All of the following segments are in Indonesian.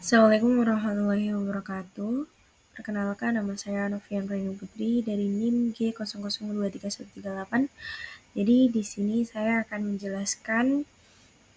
Assalamualaikum warahmatullahi wabarakatuh. Perkenalkan, nama saya Novian Rainu Putri dari NIM G002338. Jadi di sini saya akan menjelaskan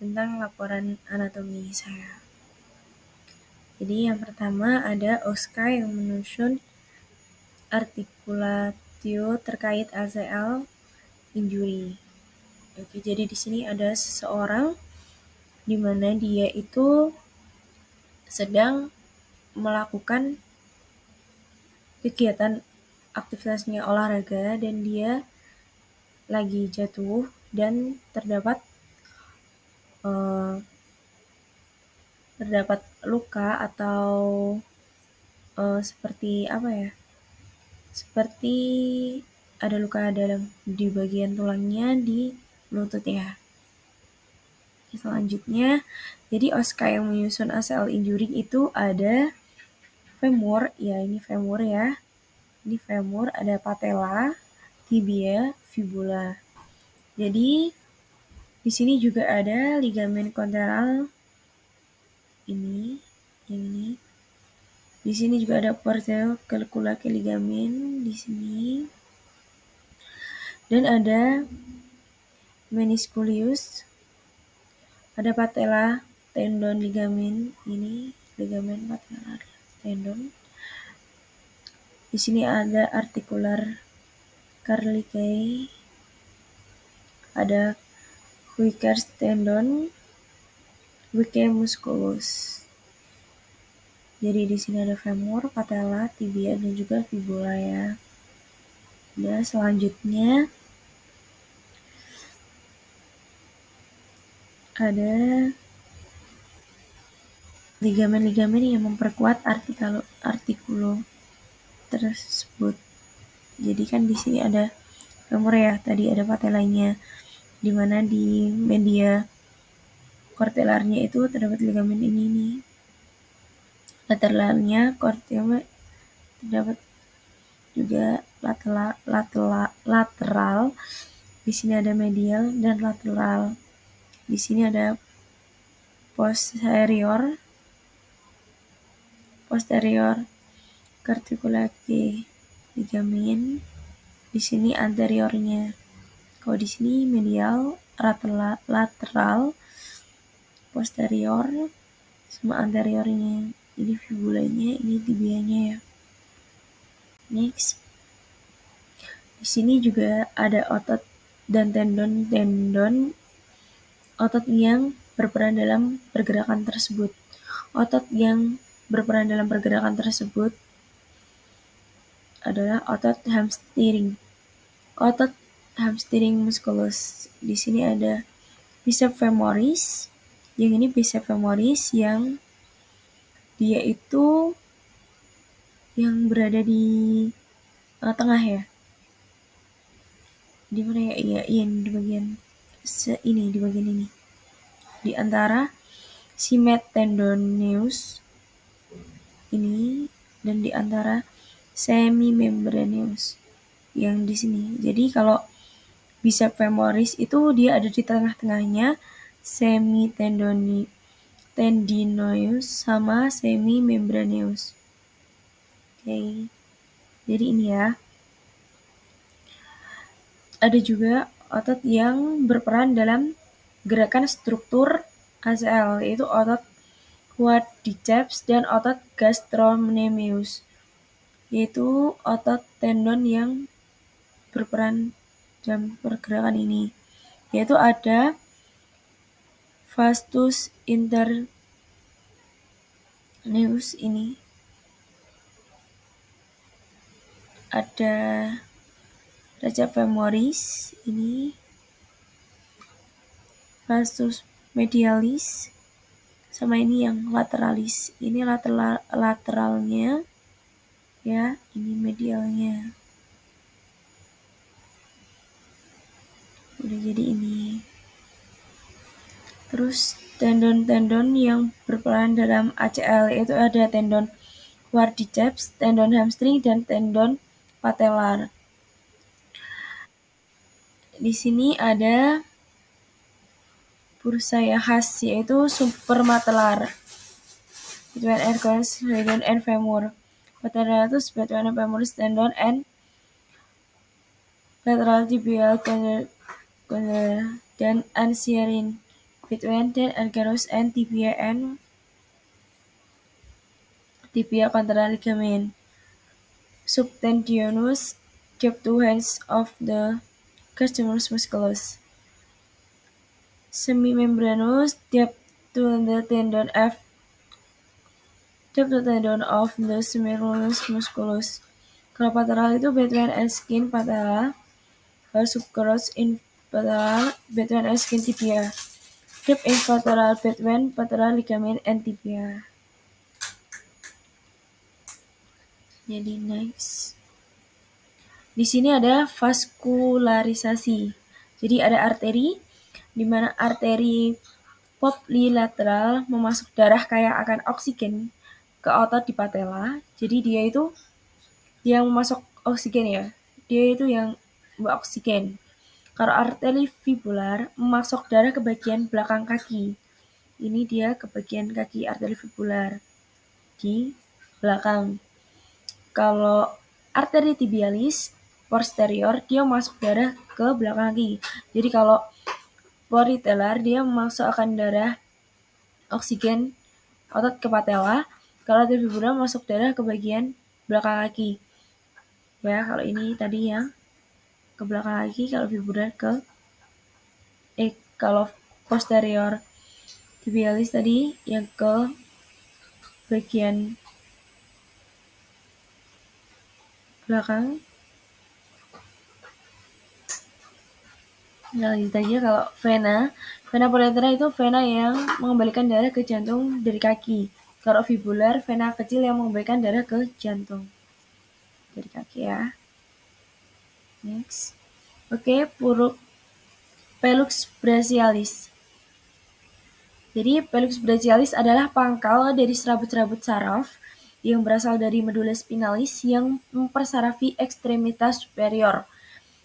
tentang laporan anatomi saya. Jadi yang pertama ada Oscar yang menyusun artikulatio terkait ACL injury. Oke, jadi di sini ada seseorang di mana dia itu sedang melakukan kegiatan aktivitasnya olahraga dan dia lagi jatuh dan terdapat luka atau seperti apa ya? Seperti ada luka dalam di bagian tulangnya di lututnya. Selanjutnya, jadi Oscar yang menyusun ACL injury itu ada femur, ya ini femur ya. Ini femur, ada patella, tibia, fibula. Jadi di sini juga ada ligamen kollateral ini, yang ini. Di sini juga ada porteo calculate ligamen di sini. Dan ada meniscus, ada patella tendon ligamen ini, ligamen patella tendon. Di sini ada articular carlicei, ada Wickers tendon, Wicke musculus. Jadi di sini ada femur, patella, tibia, dan juga fibula ya. Dan selanjutnya ada ligamen-ligamen yang memperkuat artikulo tersebut. Jadi kan di sini ada femur ya, tadi ada patellanya, di mana di media kortelarnya itu terdapat ligamen ini nih. Lateralnya korteome terdapat juga lateral. Di sini ada medial dan lateral. Di sini ada posterior carticulate ligamen. Di sini anteriornya. Kalau di sini medial, lateral, posterior, sama anteriornya. Ini fibulanya, ini tibianya ya. Next. Di sini juga ada otot dan tendon otot yang berperan dalam pergerakan tersebut. Otot yang berperan dalam pergerakan tersebut adalah otot hamstring. Otot hamstring musculus. Di sini ada biceps femoris. Yang ini biceps femoris yang dia itu yang berada di tengah ya. Di mana ya? Iya di bagian di bagian ini. Di antara simetendoneus ini dan di antara semimembraneus yang di sini. Jadi kalau biceps femoris itu dia ada di tengah-tengahnya, semitendinoeus sama semimembraneus. Oke. Jadi ini ya. Ada juga otot yang berperan dalam gerakan struktur ACL, yaitu otot quadriceps dan otot gastrocnemius, yaitu otot tendon yang berperan dalam pergerakan ini, yaitu ada vastus interneus ini, ada raja femoris ini, vastus medialis, sama ini yang lateralis. Ini lateralnya ya, ini medialnya. Udah jadi ini. Terus tendon-tendon yang berperan dalam ACL itu ada tendon quadriceps, tendon hamstring, dan tendon patellar. Di sini ada bursa yang khas, yaitu suprapatellar. between Ergonomius, radon, and femur. Patellus between femoris, tendon, and lateral tibial condyle, then anserin between the Ergonomius and tibia contral ligament. Subtendinous keep two hands of the customers musculus. Semimembranous depth to the tendon of the semimembranous musculus. Kalau patellal itu between and skin patella, kalau subcutaneous in patella between and skin tibia. Deep in patellal between patellal ligament and tibia. Jadi next. Di sini ada vaskularisasi. Jadi ada arteri, di mana arteri popliteral memasuk darah kaya akan oksigen ke otot di patella. Jadi dia itu yang memasuk oksigen ya. Dia itu yang oksigen. Kalau arteri fibular memasuk darah ke bagian belakang kaki. Ini dia ke bagian kaki arteri fibular di belakang. Kalau arteri tibialis posterior dia masuk darah ke belakang kaki. Jadi kalau politelar dia memasukkan darah oksigen otot ke patella. Kalau arteri fibular masuk darah ke bagian belakang kaki. Ya, kalau ini tadi yang ke belakang kaki, kalau fibular kalau posterior tibialis tadi yang ke bagian belakang. Nah, lanjut aja kalau vena politera itu vena yang mengembalikan darah ke jantung dari kaki. Kalau fibular, vena kecil yang mengembalikan darah ke jantung dari kaki ya. Next. Oke, Pellux brachialis. Jadi Pellux brachialis adalah pangkal dari serabut-serabut saraf yang berasal dari medula spinalis yang mempersarafi ekstremitas superior.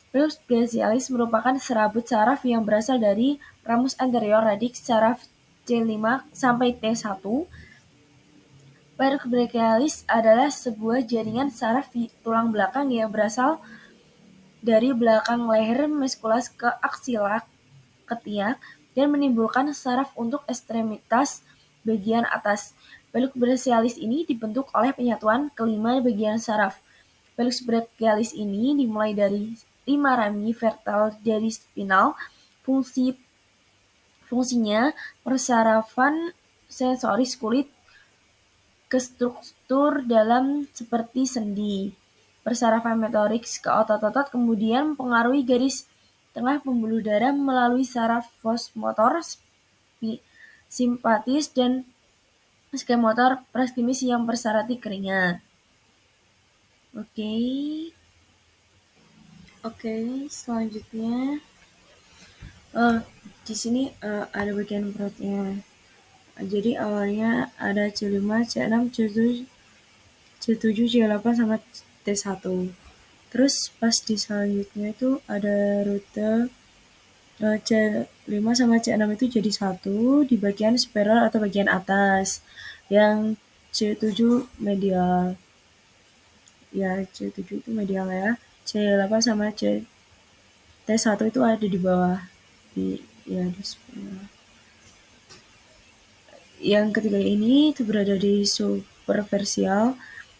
Pellux brachialis merupakan serabut saraf yang berasal dari ramus anterior radix saraf C5 sampai T1. Pellux brachialis adalah sebuah jaringan saraf tulang belakang yang berasal dari belakang leher musculus ke aksila ketiak dan menimbulkan saraf untuk ekstremitas bagian atas. Pellux brachialis ini dibentuk oleh penyatuan kelima bagian saraf. Pellux brachialis ini dimulai dari 5 rami vertebral dari spinal. Fungsinya persarafan sensoris kulit ke struktur dalam seperti sendi. Persarafan motorik ke otot-otot kemudian mempengaruhi garis tengah pembuluh darah melalui saraf vasomotor simpatis dan skleromotor proximis yang persarati keringat. Oke, selanjutnya di sini ada bagian perutnya. Jadi awalnya ada C5, C6, C7, C8 sama T1. Terus pas di selanjutnya itu ada rute C5 sama C6 itu jadi satu di bagian superior atau bagian atas. Yang C7 medial. Ya, C7 itu medial ya. C8 sama T1 itu ada di bawah. Di superior. Yang ketiga ini itu berada di superficial,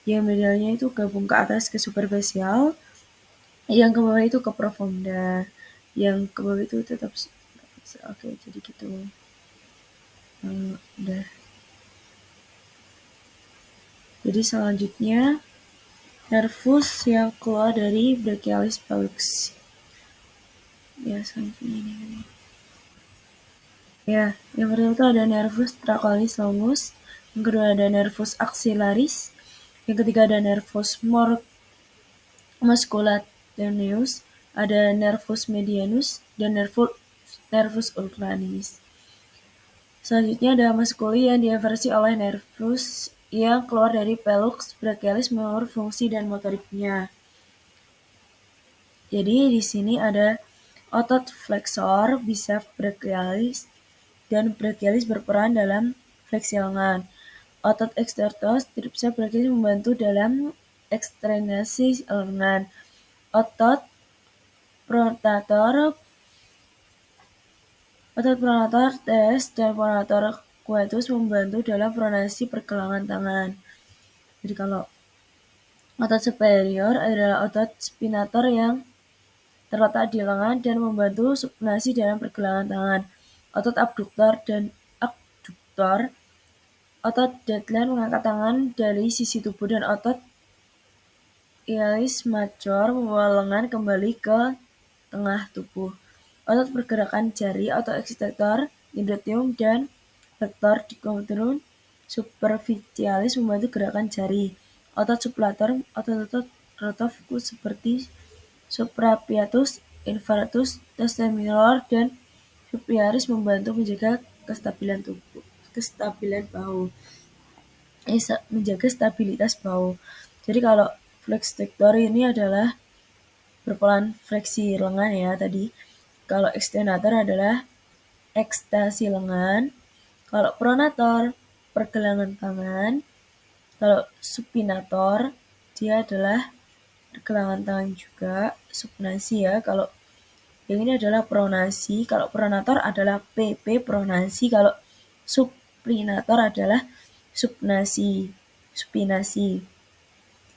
yang medialnya itu gabung ke atas ke superficial, yang ke bawah itu ke profunda, yang ke bawah itu tetap oke, jadi gitu. Udah. Jadi selanjutnya nervus yang keluar dari brachialis pellux. Ya, selanjutnya ini. Ya, yang pertama itu ada nervus trachealis longus, yang kedua ada nervus axillaris, yang ketiga ada nervus musculatus, ada nervus medianus, dan nervus ulnaris. Selanjutnya ada musculi yang diversi oleh nervus yang keluar dari pellux brachialis menurut fungsi dan motoriknya. Jadi di sini ada otot flexor biceps brachialis dan brachialis berperan dalam fleksi lengan. Otot ekstertor tripsa brachialis membantu dalam ekstensi lengan. Otot pronator teres dan pronator quadratus membantu dalam pronasi pergelangan tangan. Jadi kalau otot superior adalah otot spinator yang terletak di lengan dan membantu supinasi dalam pergelangan tangan. Otot abduktor dan abduktor, otot deadline mengangkat tangan dari sisi tubuh, dan otot ilialis major membawa lengan kembali ke tengah tubuh. Otot pergerakan jari, otot extensor, indudium, dan rector dicotomum superficialis membantu gerakan jari. Otot sublator, otot-otot rotator seperti suprapiatus, infratus, testaminor, dan supiaris membantu menjaga kestabilan menjaga stabilitas bahu. Jadi kalau flexor ini adalah berperan fleksi lengan ya tadi. Kalau extenator adalah ekstensi lengan. Kalau pronator pergelangan tangan. Kalau supinator dia adalah pergelangan tangan juga, supinasi ya. Kalau yang ini adalah pronasi. Kalau pronator adalah PP pronasi. Kalau supinator adalah supinasi.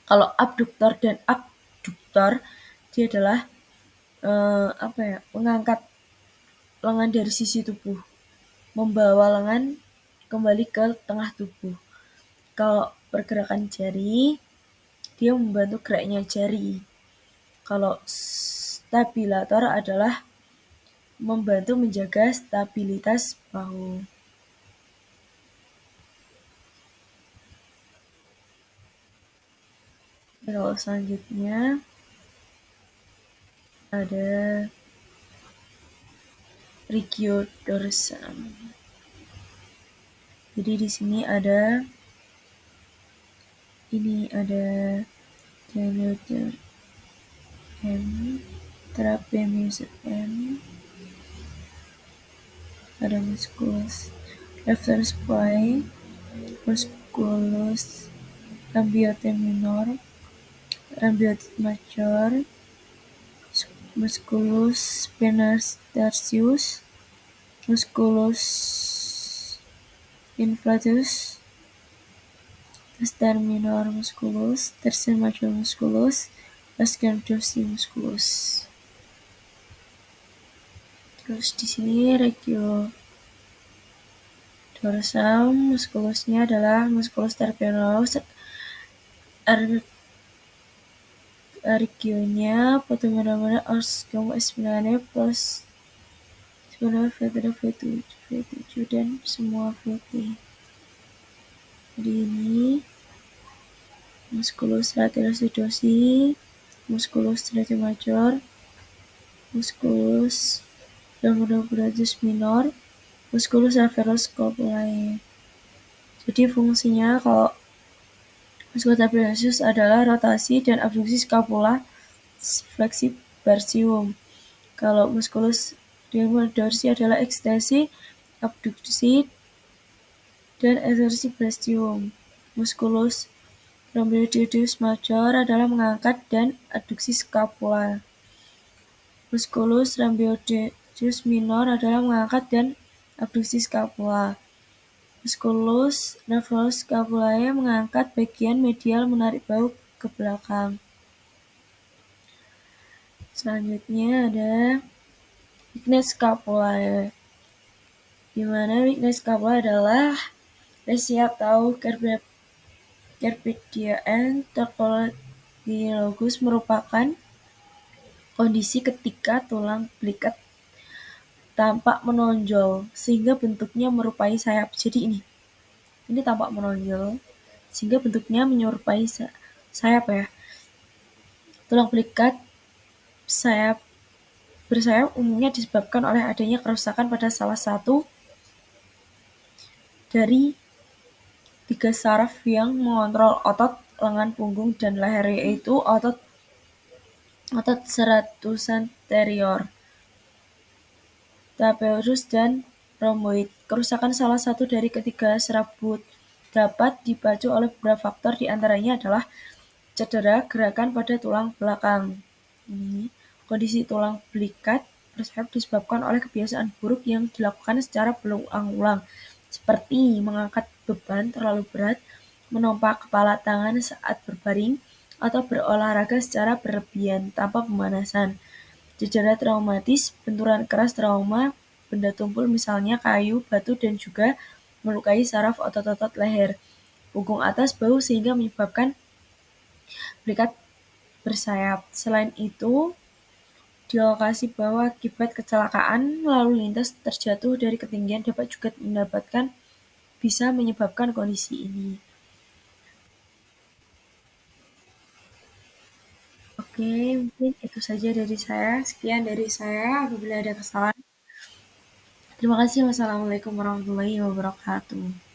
Kalau abduktor dan abduktor dia adalah mengangkat lengan dari sisi tubuh, membawa lengan kembali ke tengah tubuh. Kalau pergerakan jari dia membantu geraknya jari. Kalau stabilator adalah membantu menjaga stabilitas bahu. Kalau selanjutnya ada regiodorsum. Jadi di sini ada diameter M, trapemius M, ada musculus referens Y, musculus rambiote minor, rambiote major, musculus spinalis tertius, musculus inflatus, tester minor musculus, tester major musculus, vascular dorsi musculus. Terus di sini regiodorsum, muskulusnya adalah musculus terpenolus, regionnya potomenometer oscum espinane plus sebenarnya V7 dan semua VT. Jadi ini musculus lateralis dorsi, musculus tertius major, musculus rhamnosus minor, musculus reversus scapulae. Jadi fungsinya kalau musculus trapezius adalah rotasi dan abduksi scapula, fleksi barsium. Kalau musculus dorsi adalah ekstensi, abduksi, dan ekstensi barsium. Musculus rhamnosus major adalah mengangkat dan adduksi scapula. Musculus rhamnosus minor adalah mengangkat dan abduksi scapula. Musculus reversus scapulae mengangkat bagian medial, menarik bahu ke belakang. Selanjutnya ada weakness scapulae. Di mana weakness scapulae adalah lesia atau carpidia enterocoligus merupakan kondisi ketika tulang belikat tampak menonjol sehingga bentuknya menyerupai sayap. Jadi ini tampak menonjol sehingga bentuknya menyerupai sayap ya. Tulang belikat bersayap umumnya disebabkan oleh adanya kerusakan pada salah satu dari 3 saraf yang mengontrol otot lengan, punggung, dan leher, yaitu otot serratus anterior, trapezius, dan rhomboid. Kerusakan salah satu dari ketiga serabut dapat dipacu oleh beberapa faktor, diantaranya adalah cedera gerakan pada tulang belakang. Ini kondisi tulang belikat bersayap disebabkan oleh kebiasaan buruk yang dilakukan secara berulang-ulang, seperti mengangkat beban terlalu berat, menompa kepala tangan saat berbaring, atau berolahraga secara berlebihan tanpa pemanasan. Cedera traumatis, benturan keras trauma, benda tumpul misalnya kayu, batu, dan juga melukai saraf otot-otot leher, punggung atas, bahu sehingga menyebabkan belikat bersayap. Selain itu, di lokasi bawah akibat kecelakaan lalu lintas terjatuh dari ketinggian dapat juga bisa menyebabkan kondisi ini. Oke, mungkin itu saja dari saya. Sekian dari saya. Apabila ada kesalahan, terima kasih. Wassalamualaikum warahmatullahi wabarakatuh.